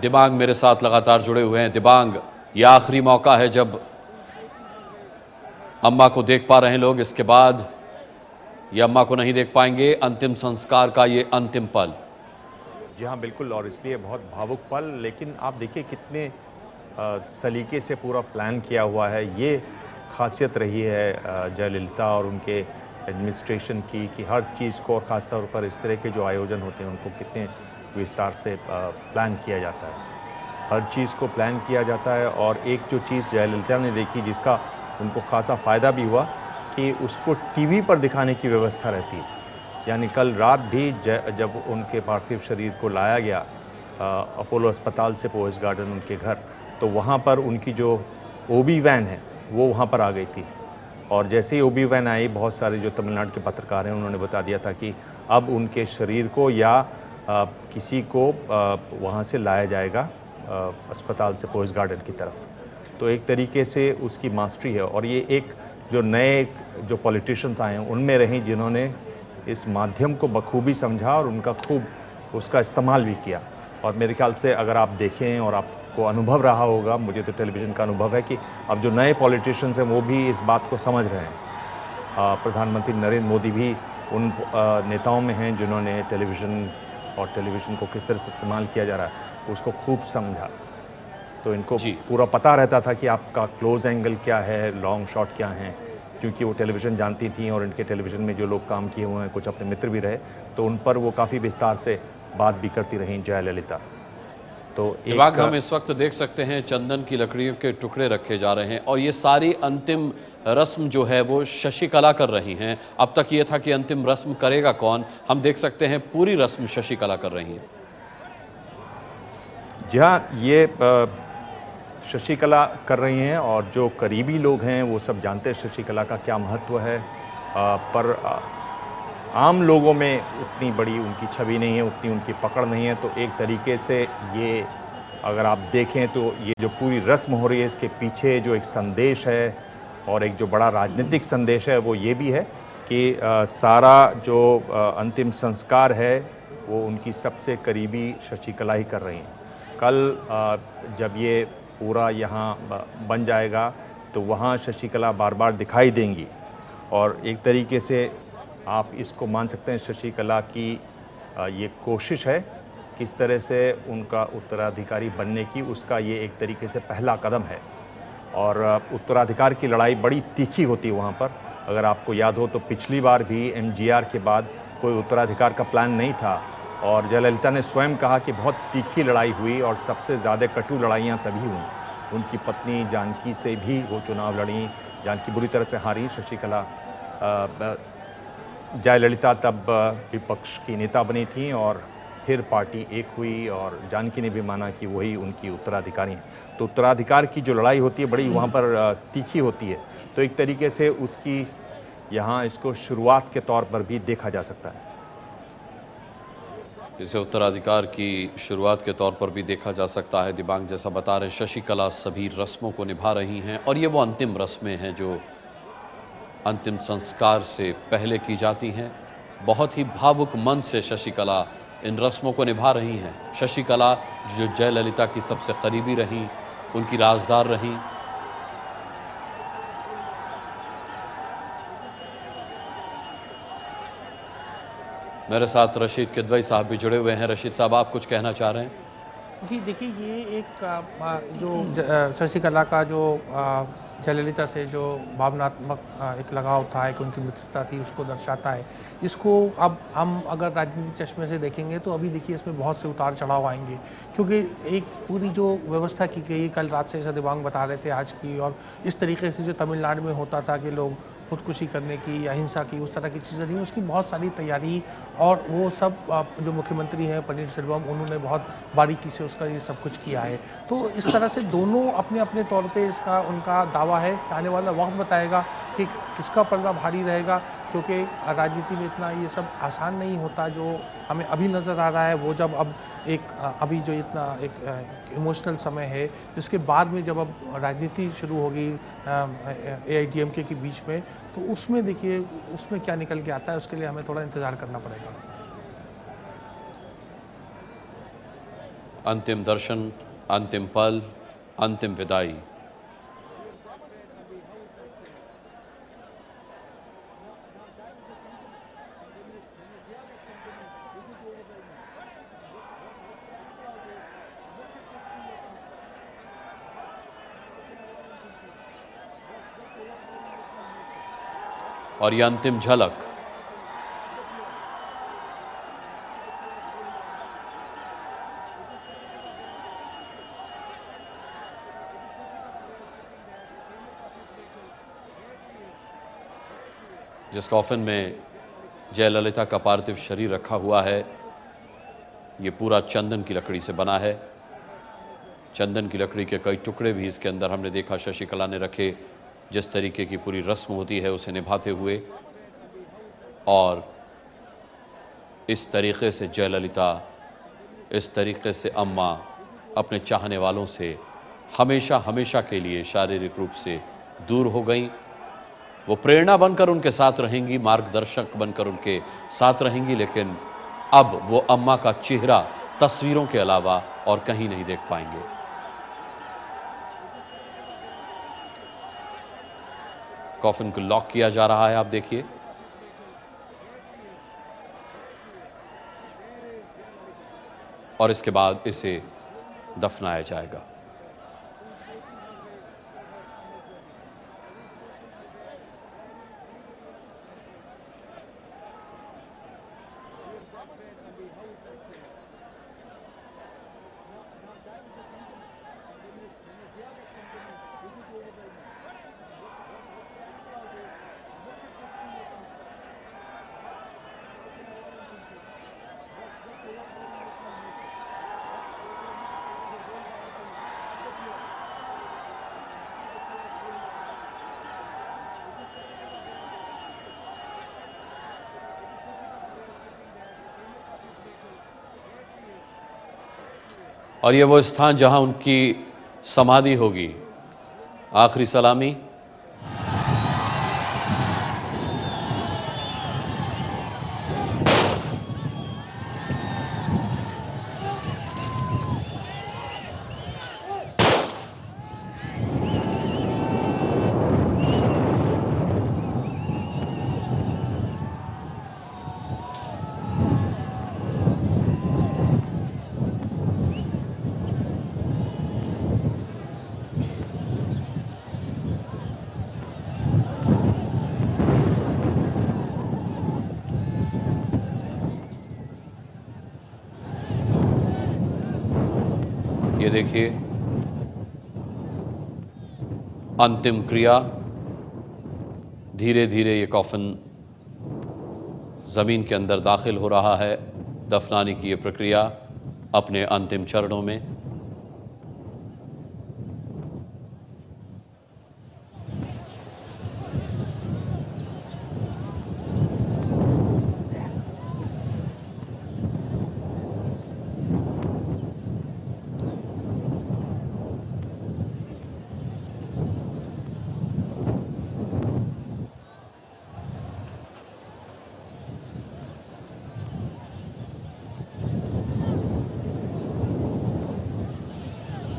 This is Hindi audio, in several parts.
दिबांग मेरे साथ लगातार जुड़े हुए हैं। दिबांग, यह आखिरी मौका है जब अम्मा को देख पा रहे हैं लोग, इसके बाद ये अम्मा को नहीं देख पाएंगे। अंतिम संस्कार का ये अंतिम पल। जी हाँ, बिल्कुल, और इसलिए बहुत भावुक पल। लेकिन आप देखिए कितने सलीके से पूरा प्लान किया हुआ है। ये खासियत रही है जयललिता और उनके एडमिनिस्ट्रेशन की, कि हर चीज़ को, और ख़ासतौर पर इस तरह के जो आयोजन होते हैं उनको कितने विस्तार से प्लान किया जाता है। हर चीज़ को प्लान किया जाता है। और एक जो चीज़ जयललिता ने देखी जिसका उनको ख़ासा फ़ायदा भी हुआ, कि उसको टीवी पर दिखाने की व्यवस्था रहती है। यानी कल रात भी जब उनके पार्थिव शरीर को लाया गया अपोलो अस्पताल से पोएस गार्डन उनके घर, तो वहाँ पर उनकी जो ओबी वैन है वो वहाँ पर आ गई थी। और जैसे ही ओबी वैन आई, बहुत सारे जो तमिलनाडु के पत्रकार हैं उन्होंने बता दिया था कि अब उनके शरीर को या किसी को वहाँ से लाया जाएगा अस्पताल से पोएस गार्डन की तरफ। तो एक तरीके से उसकी मास्टरी है। और ये एक जो नए जो पॉलिटिशियंस आए हैं उनमें रहीं जिन्होंने इस माध्यम को बखूबी समझा और उनका खूब उसका इस्तेमाल भी किया। और मेरे ख्याल से अगर आप देखें और आपको अनुभव रहा होगा, मुझे तो टेलीविज़न का अनुभव है, कि अब जो नए पॉलिटिशियंस हैं वो भी इस बात को समझ रहे हैं। प्रधानमंत्री नरेंद्र मोदी भी उन नेताओं में हैं जिन्होंने टेलीविज़न और टेलीविज़न को किस तरह से इस्तेमाल किया जा रहा है उसको खूब समझा। तो इनको पूरा पता रहता था कि आपका क्लोज एंगल क्या है, लॉन्ग शॉट क्या हैं, क्योंकि वो टेलीविज़न जानती थीं और इनके टेलीविज़न में जो लोग काम किए हुए हैं, कुछ अपने मित्र भी रहे, तो उन पर वो काफ़ी विस्तार से बात भी करती रहीं जयललिता। तो दिबांग, हम इस वक्त देख सकते हैं चंदन की लकड़ियों के टुकड़े रखे जा रहे हैं और ये सारी अंतिम रस्म जो है वो शशिकला कर रही हैं। अब तक ये था कि अंतिम रस्म करेगा कौन, हम देख सकते हैं पूरी रस्म शशिकला कर रही हैं। जी हाँ, ये शशिकला कर रही हैं और जो करीबी लोग हैं वो सब जानते हैं शशिकला का क्या महत्व है। पर आम लोगों में उतनी बड़ी उनकी छवि नहीं है, उतनी उनकी पकड़ नहीं है। तो एक तरीके से ये अगर आप देखें तो ये जो पूरी रस्म हो रही है इसके पीछे जो एक संदेश है और एक जो बड़ा राजनीतिक संदेश है वो ये भी है कि सारा जो अंतिम संस्कार है वो उनकी सबसे करीबी शशिकला ही कर रही हैं। कल जब ये पूरा यहाँ बन जाएगा तो वहाँ शशिकला बार बार दिखाई देंगी। और एक तरीके से आप इसको मान सकते हैं शशिकला की ये कोशिश है किस तरह से उनका उत्तराधिकारी बनने की, उसका ये एक तरीके से पहला कदम है। और उत्तराधिकार की लड़ाई बड़ी तीखी होती है वहाँ पर। अगर आपको याद हो तो पिछली बार भी एमजीआर के बाद कोई उत्तराधिकार का प्लान नहीं था और जयललिता ने स्वयं कहा कि बहुत तीखी लड़ाई हुई और सबसे ज़्यादा कटु लड़ाइयाँ तभी हुई। उनकी पत्नी जानकी से भी वो चुनाव लड़ी, जानकी बुरी तरह से हारी। शशिकला जयललिता तब विपक्ष की नेता बनी थी और फिर पार्टी एक हुई और जानकी ने भी माना कि वही उनकी उत्तराधिकारी हैं। तो उत्तराधिकार की जो लड़ाई होती है बड़ी वहाँ पर तीखी होती है। तो एक तरीके से उसकी यहाँ इसको शुरुआत के तौर पर भी देखा जा सकता है। इसे उत्तराधिकार की शुरुआत के तौर पर भी देखा जा सकता है। दिबांग, जैसा बता रहे शशिकला सभी रस्मों को निभा रही हैं और ये वो अंतिम रस्में हैं जो अंतिम संस्कार से पहले की जाती हैं। बहुत ही भावुक मन से शशिकला इन रस्मों को निभा रही हैं। शशिकला जो जयललिता की सबसे करीबी रहीं, उनकी राजदार रहीं। मेरे साथ रशीद किदवई साहब भी जुड़े हुए हैं। रशीद साहब, आप कुछ कहना चाह रहे हैं? जी देखिए, ये एक जो शशिकला का जो जयललिता से जो भावनात्मक एक लगाव था, एक उनकी मित्रता थी, उसको दर्शाता है। इसको अब हम अगर राजनीतिक चश्मे से देखेंगे तो अभी देखिए इसमें बहुत से उतार चढ़ाव आएंगे, क्योंकि एक पूरी जो व्यवस्था की गई कल रात से दिबांग बता रहे थे आज की, और इस तरीके से जो तमिलनाडु में होता था कि लोग खुदकुशी करने की या हिंसा की, उस तरह की चीज़ें नहीं, उसकी बहुत सारी तैयारी और वो सब जो मुख्यमंत्री हैं पनीर सेल्वम, उन्होंने बहुत बारीकी से उसका ये सब कुछ किया है। तो इस तरह से दोनों अपने अपने तौर पे इसका उनका दावा है। आने वाला वक्त बताएगा कि किसका पलड़ा भारी रहेगा, क्योंकि राजनीति में इतना ये सब आसान नहीं होता जो हमें अभी नज़र आ रहा है। वो जब अब एक अभी जो इतना एक इमोशनल समय है, इसके बाद में जब अब राजनीति शुरू होगी AIADMK के बीच में, तो उसमें देखिए उसमें क्या निकल के आता है, उसके लिए हमें थोड़ा इंतज़ार करना पड़ेगा। अंतिम दर्शन, अंतिम पल, अंतिम विदाई। और ये अंतिम झलक जिस कॉफिन में जयललिता का पार्थिव शरीर रखा हुआ है, ये पूरा चंदन की लकड़ी से बना है। चंदन की लकड़ी के कई टुकड़े भी इसके अंदर हमने देखा शशिकला ने रखे, जिस तरीके की पूरी रस्म होती है उसे निभाते हुए। और इस तरीके से जयललिता, इस तरीके से अम्मा अपने चाहने वालों से हमेशा हमेशा के लिए शारीरिक रूप से दूर हो गईं। वो प्रेरणा बनकर उनके साथ रहेंगी, मार्गदर्शक बनकर उनके साथ रहेंगी, लेकिन अब वो अम्मा का चेहरा तस्वीरों के अलावा और कहीं नहीं देख पाएंगे। कॉफिन को लॉक किया जा रहा है, आप देखिए। और इसके बाद इसे दफनाया जाएगा। और ये वो स्थान जहां उनकी समाधि होगी। आखिरी सलामी। ये देखिए अंतिम क्रिया। धीरे धीरे ये कॉफिन ज़मीन के अंदर दाखिल हो रहा है। दफनाने की ये प्रक्रिया अपने अंतिम चरणों में।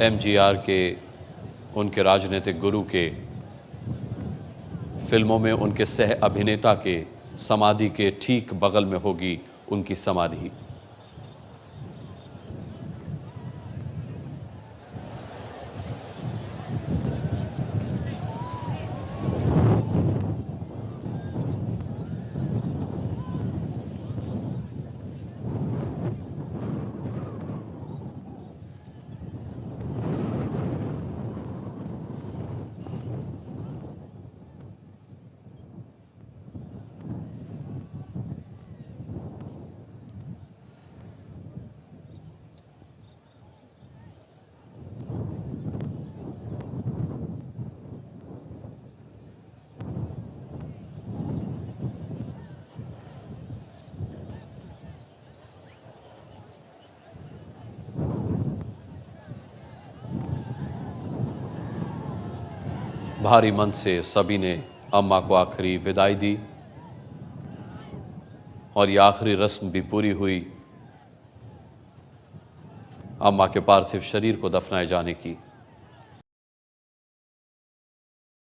एमजीआर के, उनके राजनीतिक गुरु के, फिल्मों में उनके सह अभिनेता के समाधि के ठीक बगल में होगी उनकी समाधि। भारी मन से सभी ने अम्मा को आखिरी विदाई दी और ये आखिरी रस्म भी पूरी हुई। अम्मा के पार्थिव शरीर को दफनाए जाने की